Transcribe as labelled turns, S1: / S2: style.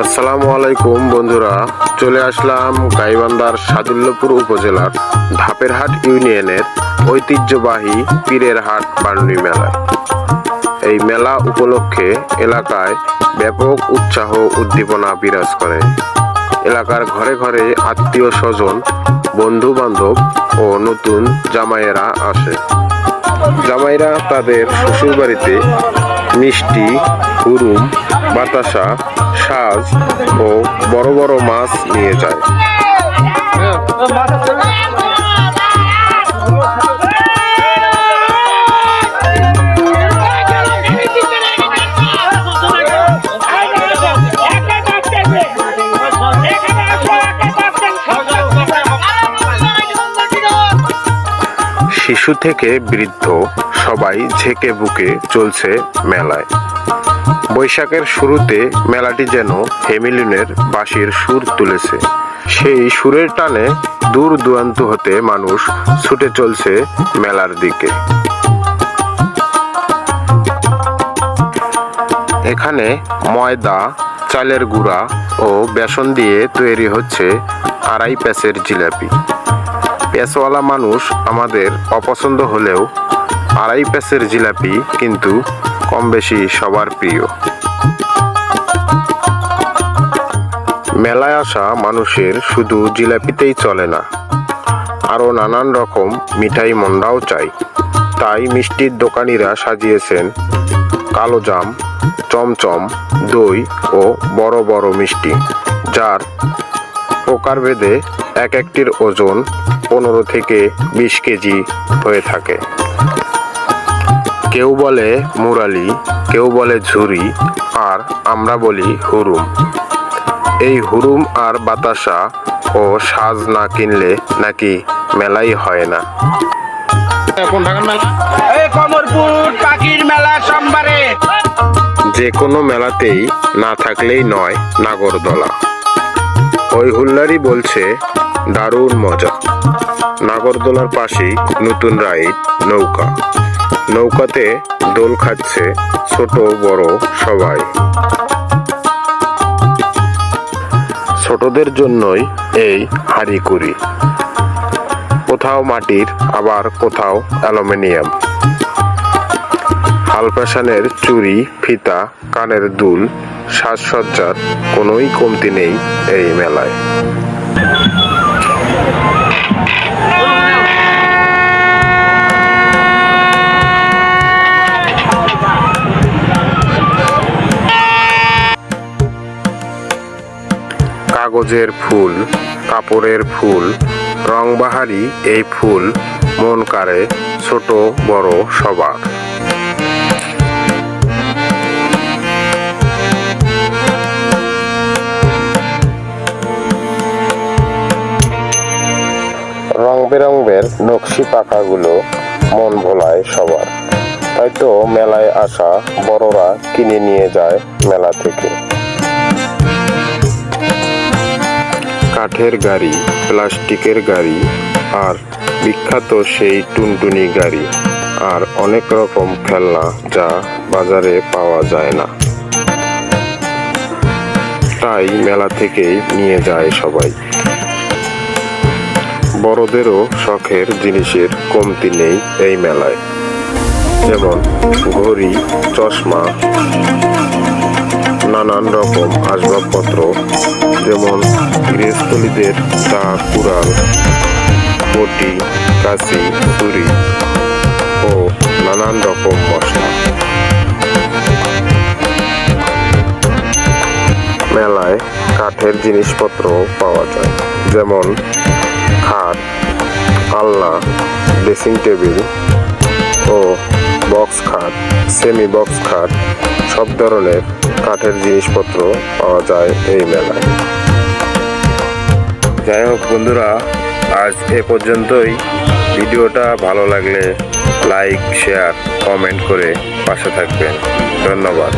S1: আসসালামু আলাইকুম বন্ধুরা, চলে আসলাম গাইবান্ধার সাদুল্যপুর উপজেলার ধাপেরহাট ইউনিয়নের ঐতিহ্যবাহী পীরের হাট বারুণী মেলায়। এই মেলা উপলক্ষে এলাকায় ব্যাপক উৎসাহ উদ্দীপনা বিরাজ করে। এলাকার ঘরে ঘরে আত্মীয় স্বজন, বন্ধু বান্ধব ও নতুন জামাইয়েরা আসে। জামাইরা তাদের শ্বশুরবাড়িতে মিষ্টি, হুরুম, বাতাসা, সাজ ও বড় বড় মাছ নিয়ে যায়। শিশু থেকে বৃদ্ধ সবাই ঝেঁকে বুকে চলছে মেলায়। বৈশাখের শুরুতে মেলাটি যেন হেমিলিনের বাঁশির সুর তুলেছে। সেই সুরের টানে দূর দূরান্ত হতে মানুষ ছুটে চলছে মেলার দিকে। এখানে ময়দা, চালের গুঁড়া ও বেসন দিয়ে তৈরি হচ্ছে আড়াই প্যাঁচের জিলাপি। প্যাঁচওয়ালা মানুষ আমাদের অপছন্দ হলেও আড়াই প্যাঁচের জিলাপি কিন্তু কম বেশি সবার প্রিয়। মেলায় আসা মানুষের শুধু জিলাপিতেই চলে না, আরও নানান রকম মিঠাই মন্ডাও চাই। তাই মিষ্টির দোকানিরা সাজিয়েছেন কালোজাম, চমচম, দই ও বড় বড় মিষ্টি, যার প্রকারভেদে এক একটির ওজন 15 থেকে 20 কেজি হয়ে থাকে। কেউ বলে মুরালি, কেউ বলে ঝুরি, আর আমরা বলি হুরুম। এই হুরুম আর বাতাসা ও সাজ না কিনলে নাকি মেলাই হয় না। যে কোনো মেলাতেই না থাকলেই নয় নাগরদোলা। ওই হুল্লারি বলছে দারুণ মজা। নাগরদোলার পাশেই নতুন রাইড নৌকা। নৌকাতে দোল খাচ্ছে ছোট বড় সবাই। ছোটদের জন্যই এই হাঁড়িকুড়ি, কোথাও মাটির আবার কোথাও অ্যালুমিনিয়াম। হালফ্যাশনের চুড়ি, ফিতা, কানের দুল, সাজসজ্জার কোনোই কমতি নেই এই মেলায়। কাগজের ফুল, কাপড়ের ফুল, রংবাহারি এই ফুল মন কাড়ে ছোট বড় সবার। রং বেরঙের নকশি পাকাগুলো মন ভোলায় সবার। তাই তো মেলায় আসা বড়রা কিনে নিয়ে যায় মেলা থেকে। কাঠের গাড়ি, প্লাস্টিকের গাড়ি, আর বিখ্যাত সেই টুনটুনি গাড়ি, আর অনেক রকম খেলনা যা বাজারে পাওয়া যায় না। তাই মেলা থেকেই নিয়ে যায় সবাই। বড়দেরও শখের জিনিসের কমতি নেই এই মেলায়, যেমন ঘড়ি, চশমা, নানান রকম আসবাবপত্র, যেমন গৃহস্থলীদের দা, কুড়াল, বটি, কাঁচি, ছুরি ও নানান রকম মশলা। মেলায় কাঠের জিনিসপত্র পাওয়া যায়, যেমন খাট, আলনা, ড্রেসিং টেবিল ও বক্স খাট, সেমি বক্স খাট, সব ধরনের কাঠের জিনিসপত্র পাওয়া যায় এই মেলায়। যাই হোক বন্ধুরা, আজ এ পর্যন্তই। ভিডিওটা ভালো লাগলে লাইক, শেয়ার, কমেন্ট করে পাশে থাকবেন। ধন্যবাদ।